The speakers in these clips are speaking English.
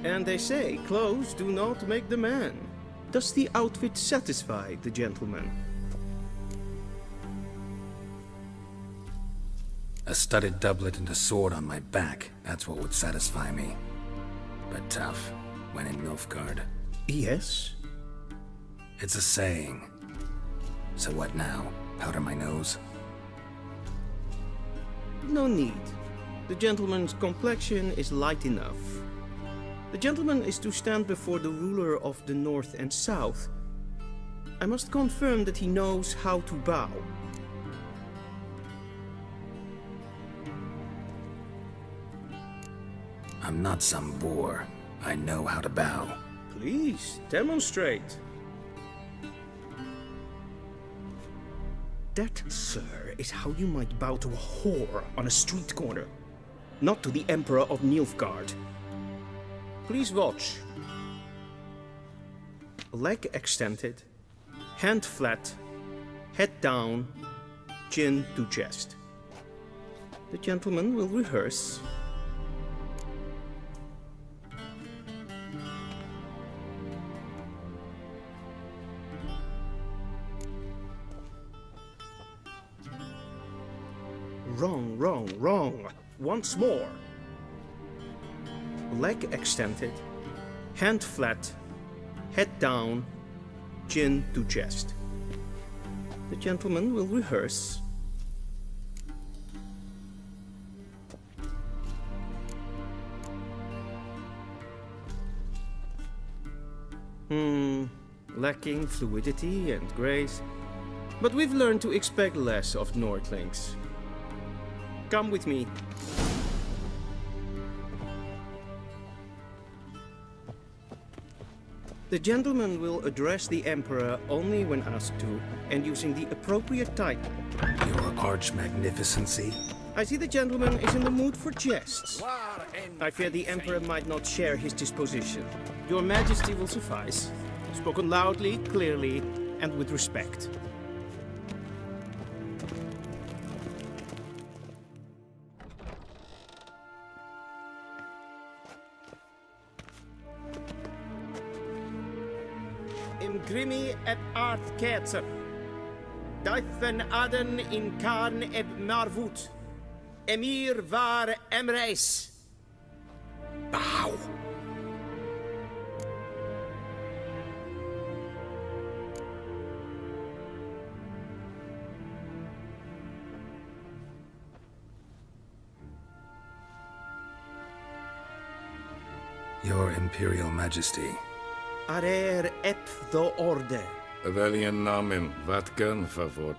And they say clothes do not make the man. Does the outfit satisfy the gentleman? A studded doublet and a sword on my back, that's what would satisfy me. But tough, when in Nilfgaard. Yes. It's a saying. So what now? Powder my nose? No need. The gentleman's complexion is light enough. The gentleman is to stand before the ruler of the North and South. I must confirm that he knows how to bow. I'm not some boor. I know how to bow. Please, demonstrate. That, sir, is how you might bow to a whore on a street corner, not to the Emperor of Nilfgaard. Please watch. Leg extended, hand flat, head down, chin to chest. The gentleman will rehearse. Wrong, wrong, wrong. Once more. Leg extended, hand flat, head down, chin to chest. The gentleman will rehearse. Lacking fluidity and grace. But we've learned to expect less of Nordlings. Come with me. The gentleman will address the Emperor only when asked to, and using the appropriate title. Your arch-magnificency? I see the gentleman is in the mood for jests. I fear the Emperor might not share his disposition. Your Majesty will suffice. Spoken loudly, clearly, and with respect. Imgrimi et art ketzer. Daithen aden in karn eb marvut. Emir var emreis. Bow! Your Imperial Majesty. Arer ep the orde. Welchen Namen? Wat gern favort?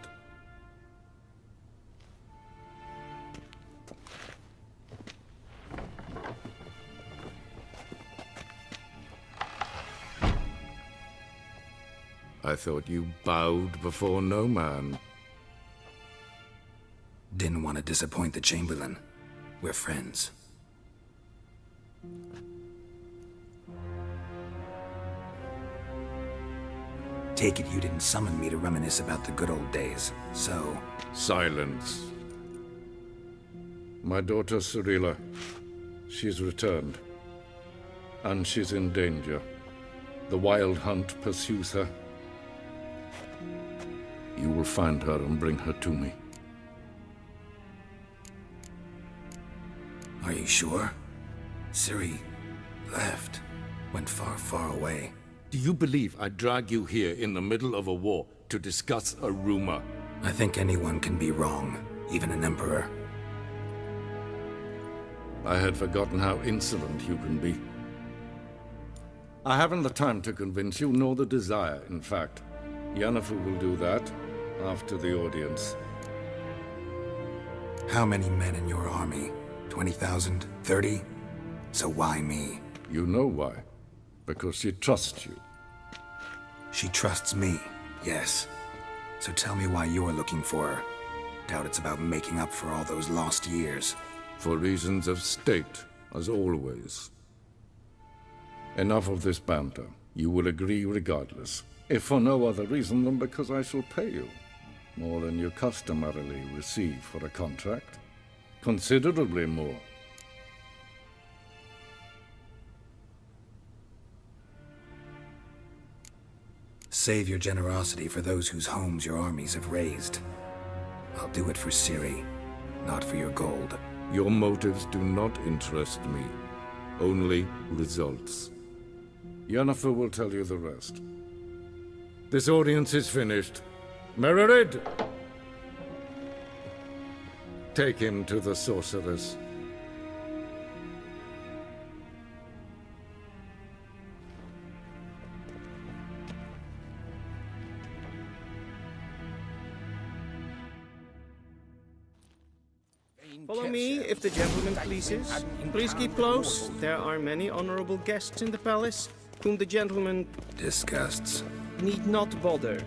I thought you bowed before no man. Didn't want to disappoint the Chamberlain. We're friends. Take it you didn't summon me to reminisce about the good old days, so... Silence. My daughter Cirilla, she's returned. And she's in danger. The Wild Hunt pursues her. You will find her and bring her to me. Are you sure? Ciri left. Went far, far away. Do you believe I'd drag you here in the middle of a war to discuss a rumor? I think anyone can be wrong, even an emperor. I had forgotten how insolent you can be. I haven't the time to convince you, nor the desire, in fact. Yennefer will do that after the audience. How many men in your army? 20,000? 30? So why me? You know why. Because she trusts you. She trusts me, yes. So tell me why you're looking for her. Doubt it's about making up for all those lost years. For reasons of state, as always. Enough of this banter. You will agree regardless. If for no other reason than because I shall pay you. More than you customarily receive for a contract. Considerably more. Save your generosity for those whose homes your armies have razed. I'll do it for Ciri, not for your gold. Your motives do not interest me. Only results. Yennefer will tell you the rest. This audience is finished. Mererid! Take him to the sorceress. Follow me, if the gentleman pleases. Please keep close. There are many honorable guests in the palace, whom the gentleman Disgusts. need not bother.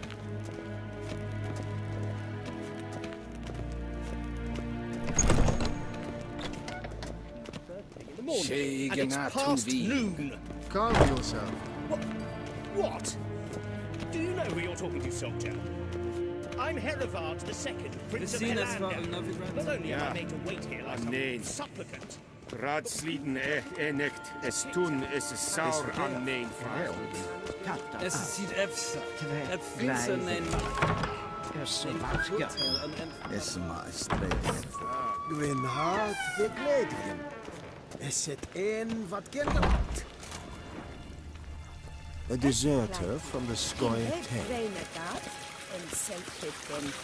And it's past noon. Calm yourself. What? Do you know who you're talking to, soldier? I'm Herivard II, Prince of Helanda. Not only am I made to wait here like nee. some supplicant, Raadsleden echt es tun es saur aan mijn verhaal. Es sieht Pfingsten in Es maestreert. Gwyn hart verkledingen. Es het een wat genaamd. A deserter from the Scoia Tale. En selvbedømt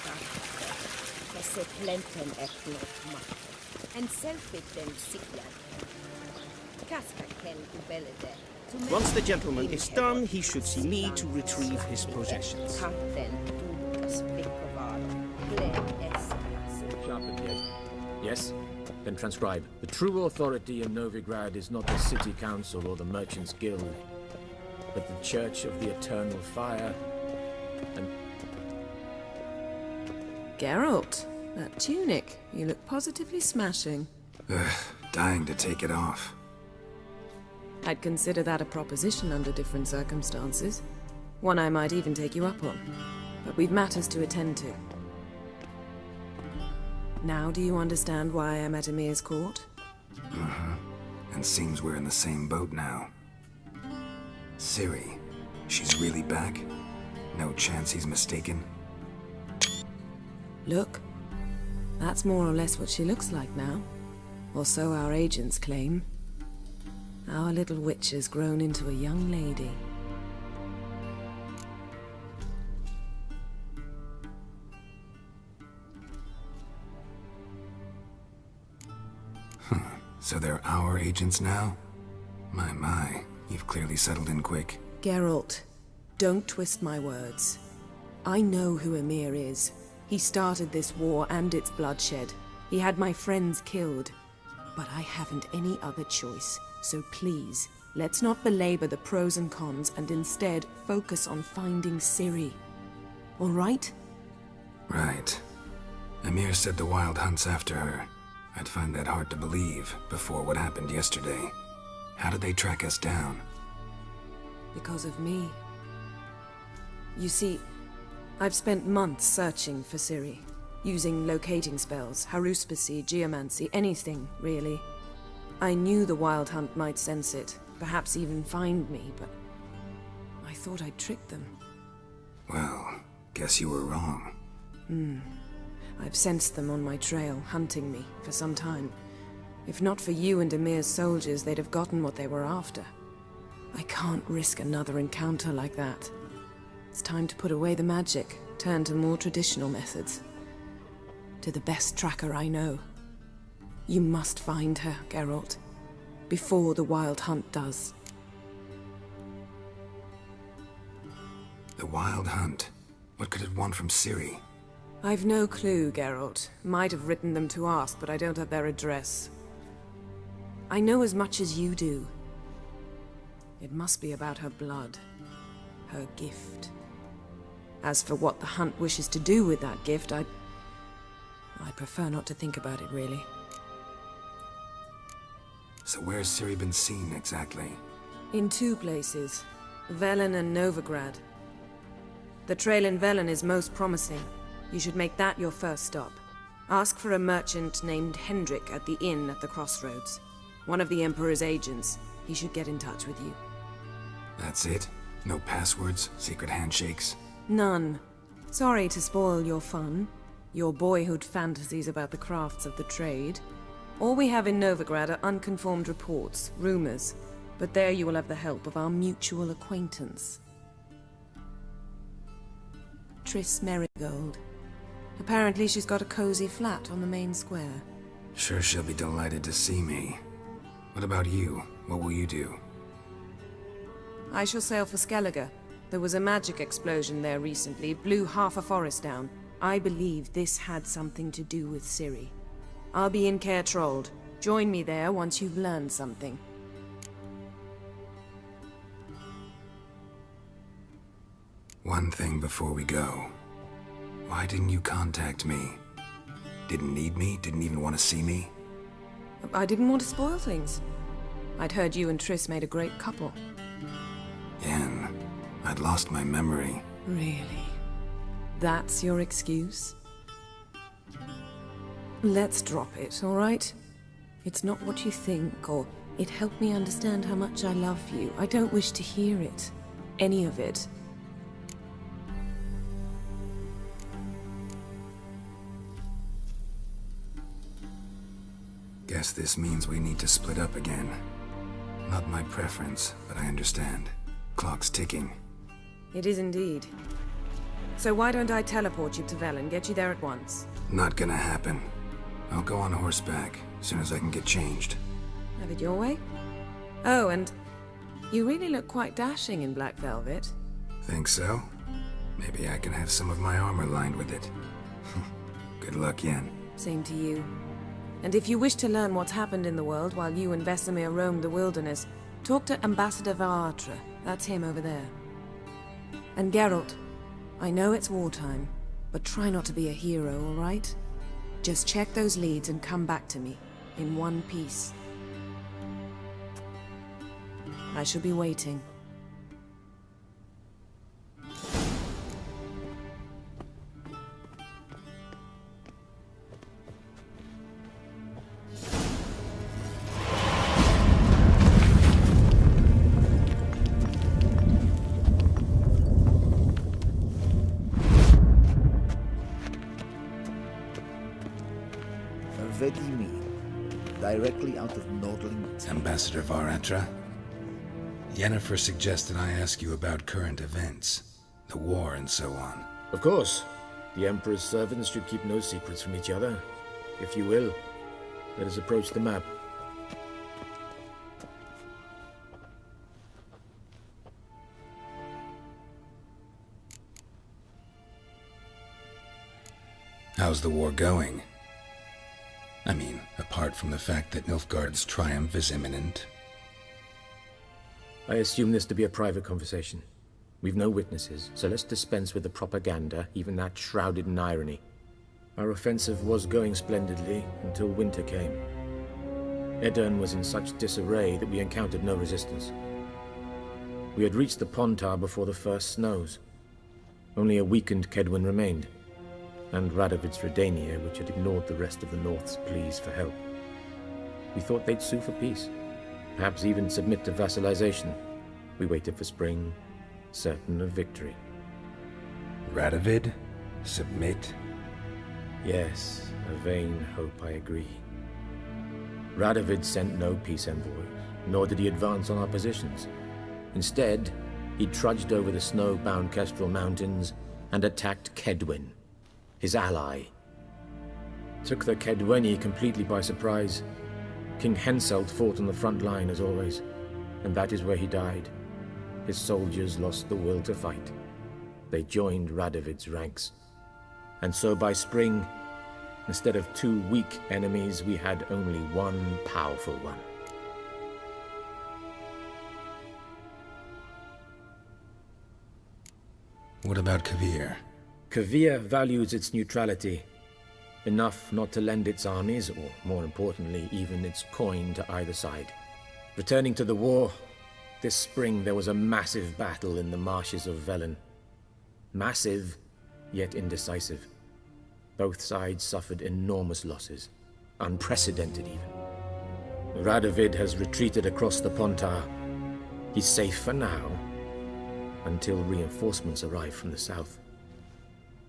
disse plenten makt. En selvbedømt sikkert. Kasper kan ubelle det. Once the gentleman is done, he should see me to retrieve his possessions. Kapten Dukas Blikkevad. Sharpened yet? Yes? Then transcribe. The true authority in Novigrad is not the city council or the merchants' guild, but the Church of the Eternal Fire and... Geralt, that tunic. You look positively smashing. Dying to take it off. I'd consider that a proposition under different circumstances. One I might even take you up on. But we've matters to attend to. Now do you understand why I'm at Emir's court? And seems we're in the same boat now. Ciri, she's really back? No chance he's mistaken? Look, that's more or less what she looks like now. Or so our agents claim. Our little witch has grown into a young lady. So they're our agents now? My, you've clearly settled in quick. Geralt, don't twist my words. I know who Emir is. He started this war and its bloodshed. He had my friends killed. But I haven't any other choice. So please, let's not belabor the pros and cons and instead focus on finding Ciri. All right? Right. Emir said the Wild Hunt's after her. I'd find that hard to believe before what happened yesterday. How did they track us down? Because of me. You see, I've spent months searching for Ciri, using locating spells, haruspicy, geomancy, anything, really. I knew the Wild Hunt might sense it, perhaps even find me, but I thought I'd tricked them. Well, guess you were wrong. I've sensed them on my trail, hunting me, for some time. If not for you and Emir's soldiers, they'd have gotten what they were after. I can't risk another encounter like that. It's time to put away the magic, turn to more traditional methods. To the best tracker I know. You must find her, Geralt. Before the Wild Hunt does. The Wild Hunt? What could it want from Ciri? I've no clue, Geralt. Might have written them to ask, but I don't have their address. I know as much as you do. It must be about her blood. Her gift. As for what the Hunt wishes to do with that gift, I prefer not to think about it, really. So where's Ciri been seen, exactly? In two places. Velen and Novigrad. The trail in Velen is most promising. You should make that your first stop. Ask for a merchant named Hendrik at the inn at the crossroads. One of the Emperor's agents. He should get in touch with you. That's it? No passwords, secret handshakes? None. Sorry to spoil your fun, your boyhood fantasies about the crafts of the trade. All we have in Novigrad are unconfirmed reports, rumors. But there you will have the help of our mutual acquaintance. Triss Merigold. Apparently she's got a cozy flat on the main square. Sure she'll be delighted to see me. What about you? What will you do? I shall sail for Skellige. There was a magic explosion there recently, blew half a forest down. I believe this had something to do with Ciri. I'll be in Caer Trolde. Join me there once you've learned something. One thing before we go. Why didn't you contact me? Didn't need me? Didn't even want to see me? I didn't want to spoil things. I'd heard you and Triss made a great couple. Yen, I'd lost my memory. Really? That's your excuse? Let's drop it, all right? It's not what you think, or it helped me understand how much I love you. I don't wish to hear it. Any of it. Guess this means we need to split up again. Not my preference, but I understand. Clock's ticking. It is indeed. So why don't I teleport you to Velen, get you there at once? Not gonna happen. I'll go on horseback, as soon as I can get changed. Have it your way? Oh, and you really look quite dashing in black velvet. Think so? Maybe I can have some of my armor lined with it. Good luck, Yen. Same to you. And if you wish to learn what's happened in the world while you and Vesemir roamed the wilderness, talk to Ambassador Varatra. That's him over there. And Geralt, I know it's wartime, but try not to be a hero, all right? Just check those leads and come back to me, in one piece. I shall be waiting. Vedimi, directly out of Nordling. Ambassador Varatra? Yennefer suggested I ask you about current events, the war and so on. Of course. The Emperor's servants should keep no secrets from each other. If you will, let us approach the map. How's the war going? I mean, apart from the fact that Nilfgaard's triumph is imminent. I assume this to be a private conversation. We've no witnesses, so let's dispense with the propaganda, even that shrouded in irony. Our offensive was going splendidly until winter came. Edirn was in such disarray that we encountered no resistance. We had reached the Pontar before the first snows. Only a weakened Kedwen remained, and Radovid's Redania, which had ignored the rest of the North's pleas for help. We thought they'd sue for peace, perhaps even submit to vassalization. We waited for spring, certain of victory. Radovid? Submit? Yes, a vain hope, I agree. Radovid sent no peace envoys, nor did he advance on our positions. Instead, he trudged over the snow-bound Kestrel Mountains and attacked Kedwen, his ally. Took the Kedweni completely by surprise. King Henselt fought on the front line as always, and that is where he died. His soldiers lost the will to fight. They joined Radovid's ranks. And so by spring, instead of 2 weak enemies, we had only one powerful one. What about Kovir? Kovir values its neutrality, enough not to lend its armies, or more importantly, even its coin to either side. Returning to the war, this spring there was a massive battle in the marshes of Velen. Massive, yet indecisive. Both sides suffered enormous losses, unprecedented even. Radovid has retreated across the Pontar. He's safe for now, until reinforcements arrive from the south.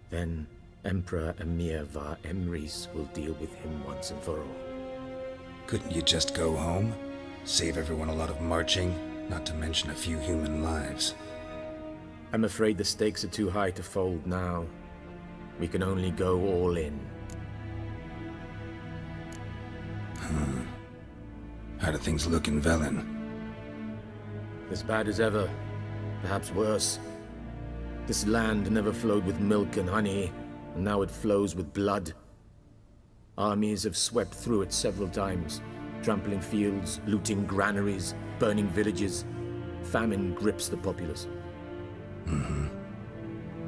Then Emperor Emir var Emrys will deal with him once and for all. Couldn't you just go home? Save everyone a lot of marching, not to mention a few human lives. I'm afraid the stakes are too high to fold now. We can only go all in. How do things look in Velen? As bad as ever, perhaps worse. This land never flowed with milk and honey, and now it flows with blood. Armies have swept through it several times, trampling fields, looting granaries, burning villages. Famine grips the populace.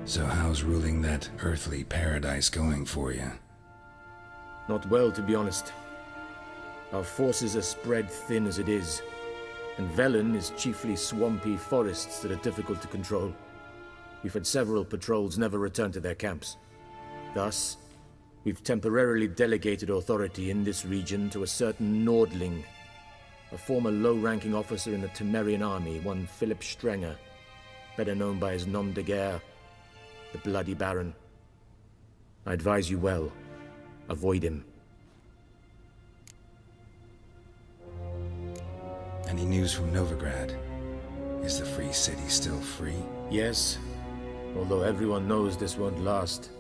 So how's ruling that earthly paradise going for you? Not well, to be honest. Our forces are spread thin as it is, and Velen is chiefly swampy forests that are difficult to control. We've had several patrols never return to their camps. Thus, we've temporarily delegated authority in this region to a certain Nordling, a former low-ranking officer in the Temerian army, one Philip Strenger, better known by his nom de guerre, the Bloody Baron. I advise you well. Avoid him. Any news from Novigrad? Is the free city still free? Yes, although everyone knows this won't last.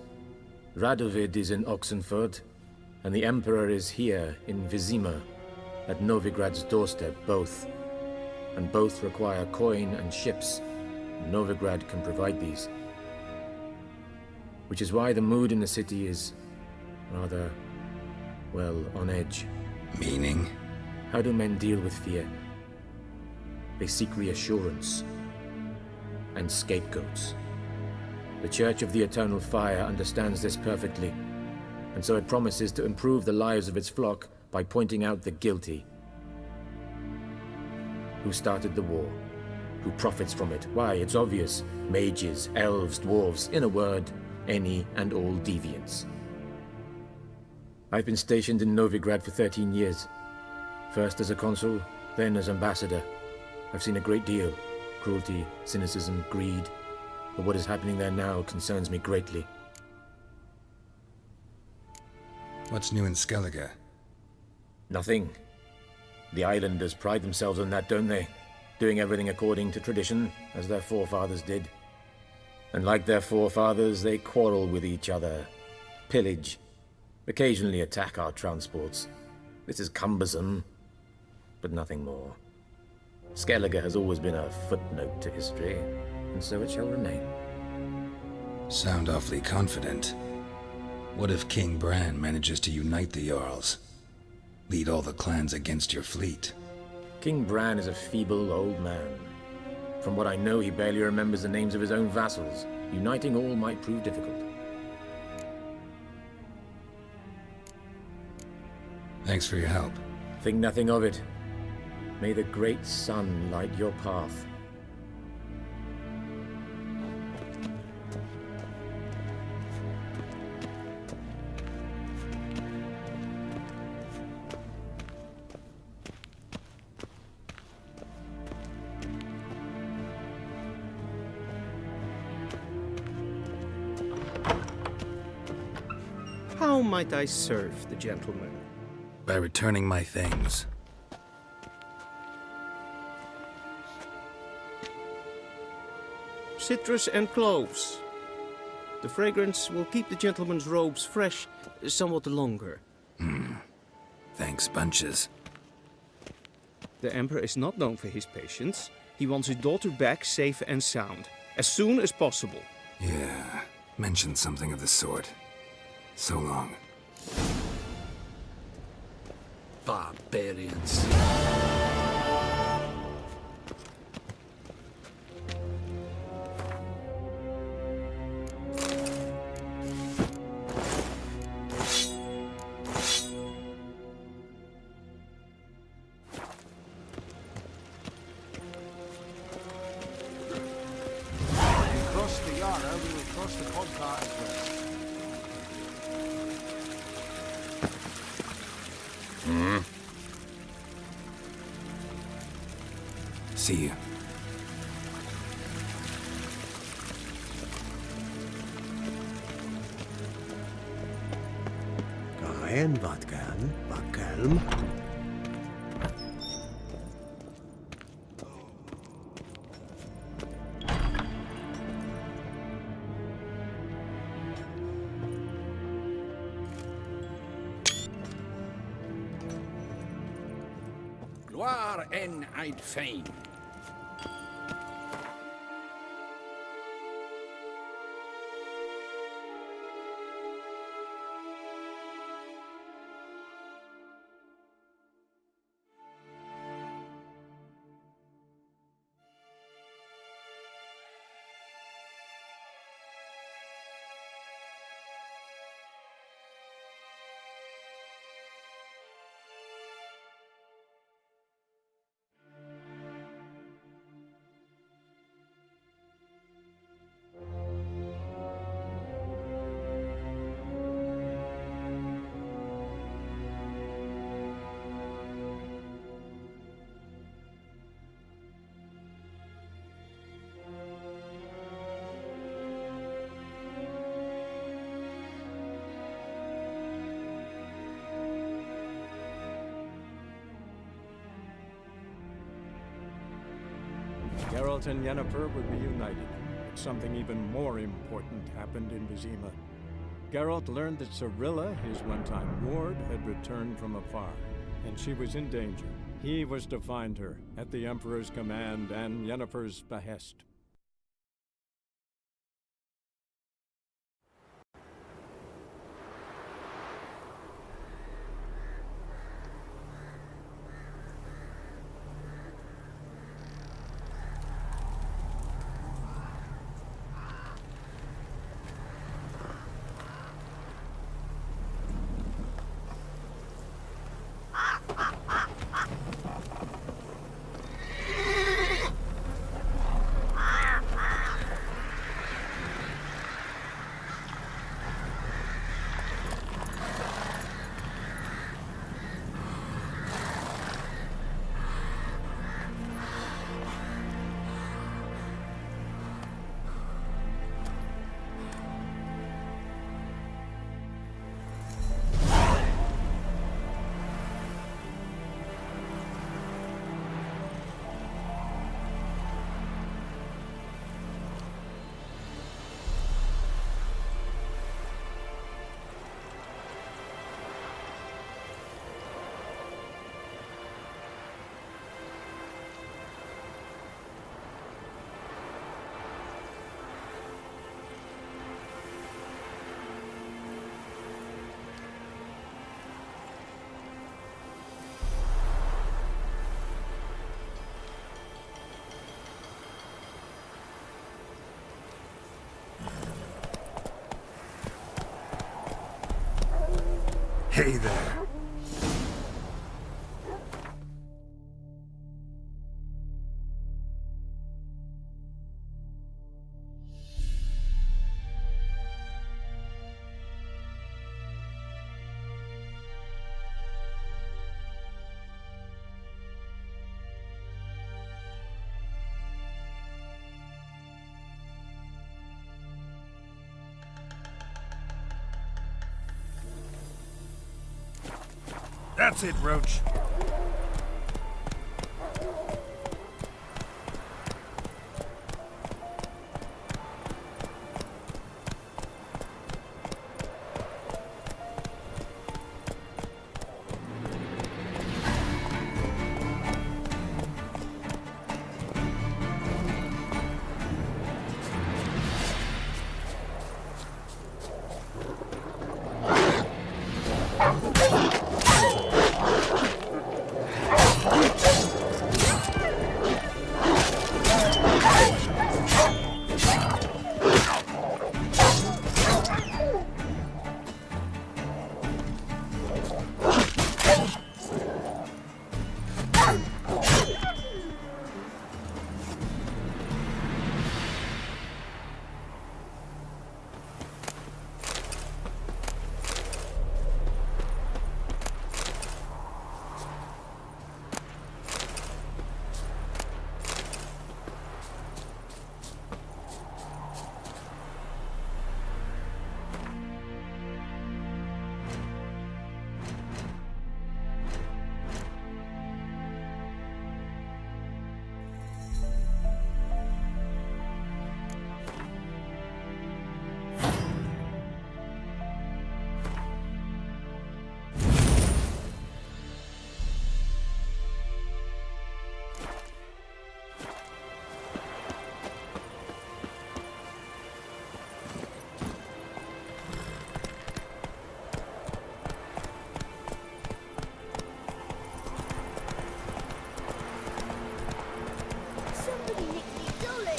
Radovid is in Oxenfurt, and the Emperor is here in Vizima, at Novigrad's doorstep, both. And both require coin and ships. Novigrad can provide these. Which is why the mood in the city is rather, well, on edge. Meaning? How do men deal with fear? They seek reassurance and scapegoats. The Church of the Eternal Fire understands this perfectly, and so it promises to improve the lives of its flock by pointing out the guilty. Who started the war? Who profits from it? Why, it's obvious. Mages, elves, dwarves, in a word, any and all deviants. I've been stationed in Novigrad for 13 years. First as a consul, then as ambassador. I've seen a great deal. Cruelty, cynicism, greed. But what is happening there now concerns me greatly. What's new in Skellige? Nothing. The islanders pride themselves on that, don't they? Doing everything according to tradition, as their forefathers did. And like their forefathers, they quarrel with each other, pillage, occasionally attack our transports. This is cumbersome, but nothing more. Skellige has always been a footnote to history, and so it shall remain. Sound awfully confident. What if King Bran manages to unite the Jarls? Lead all the clans against your fleet? King Bran is a feeble old man. From what I know, he barely remembers the names of his own vassals. Uniting all might prove difficult. Thanks for your help. Think nothing of it. May the great sun light your path. How might I serve the gentleman? By returning my things. Citrus and cloves. The fragrance will keep the gentleman's robes fresh somewhat longer. Thanks, bunches. The Emperor is not known for his patience. He wants his daughter back safe and sound, as soon as possible. Yeah, mentioned something of the sort. So long. Barbarians. Cross the Yara, we will cross the Podcar as well. See you. En wat kelm. Gloire en Eid Fame. Geralt and Yennefer would be united, but something even more important happened in Vizima. Geralt learned that Cirilla, his one-time ward, had returned from afar, and she was in danger. He was to find her, at the Emperor's command and Yennefer's behest. Hey there. That's it, Roach.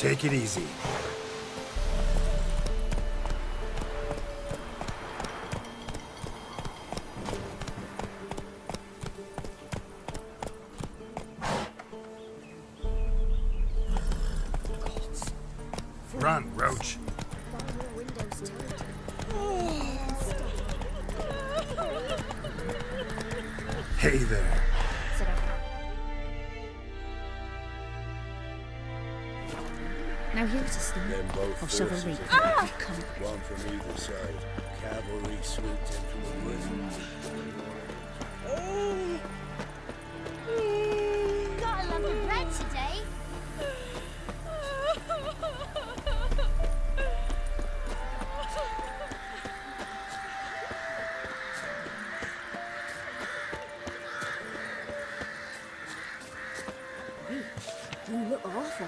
Take it easy. Run, Roach. Hey there. Sit up. Now here's a story of chivalry. Come. One from either side. Cavalry swooped in from the wood. Got a lump of bread today. You look awful.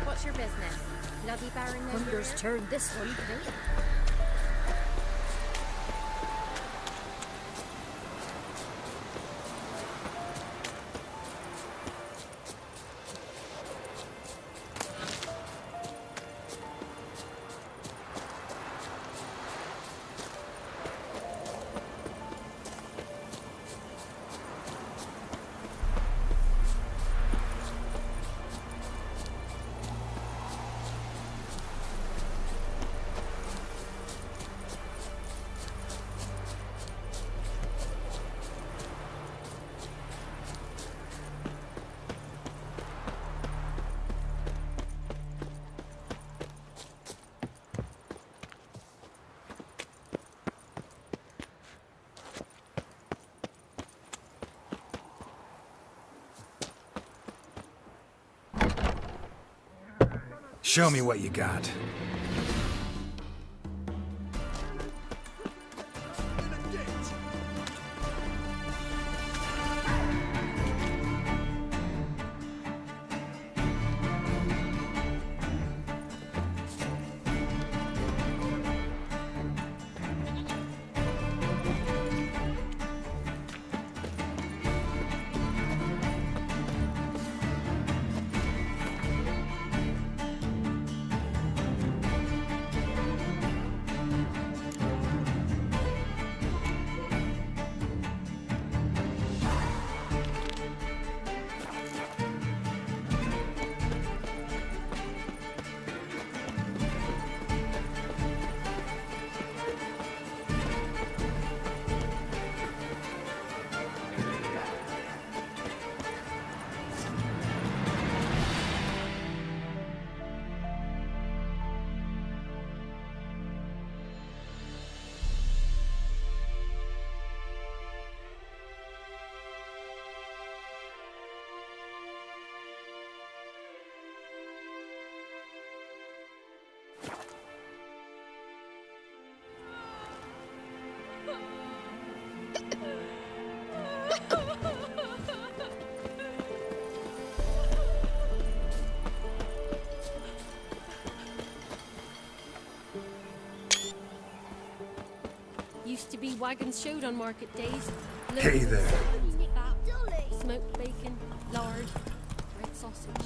What's your business? Bloody Baron Hunter's turned this one clear. Show me what you got. wagons showed on market days. Hey there. Smoked bacon, lard, red sausage.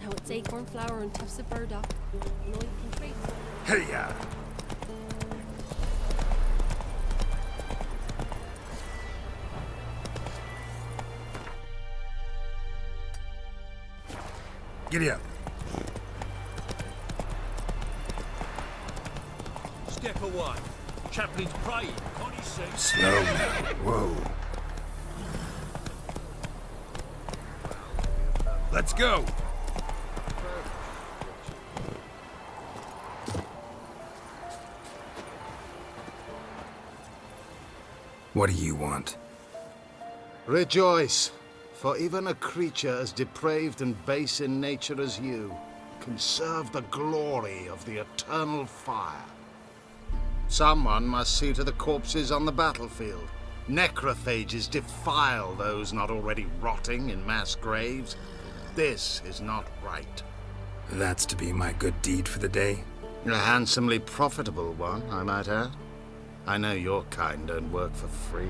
Now it's acorn flour and tufts of burdock. No, you can treat. Hey ya! Giddy up. Step away. Chaplain's praying. Can't you see? Slow now. Whoa. Let's go. What do you want? Rejoice, for even a creature as depraved and base in nature as you can serve the glory of the eternal fire. Someone must see to the corpses on the battlefield. Necrophages defile those not already rotting in mass graves. This is not right. That's to be my good deed for the day? A handsomely profitable one, I might add. I know your kind don't work for free.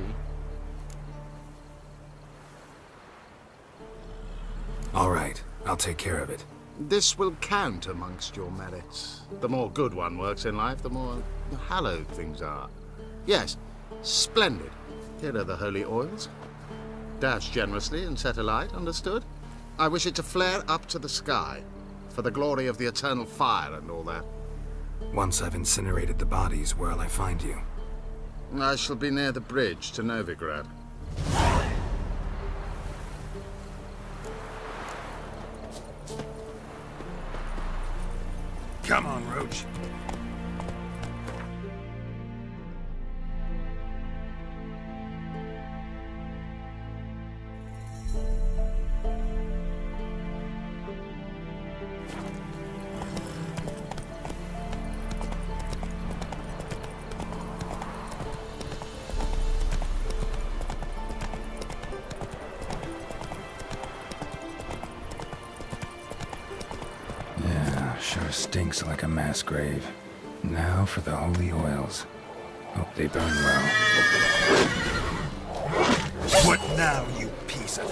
All right, I'll take care of it. This will count amongst your merits. The more good one works in life, the more hallowed things are. Yes, splendid. Here are the holy oils. Dash generously and set alight, understood? I wish it to flare up to the sky, for the glory of the eternal fire and all that. Once I've incinerated the bodies, where'll I find you? I shall be near the bridge to Novigrad. Come on, Roach. Sure stinks like a mass grave. Now for the holy oils. Hope they burn well. What now, you piece of...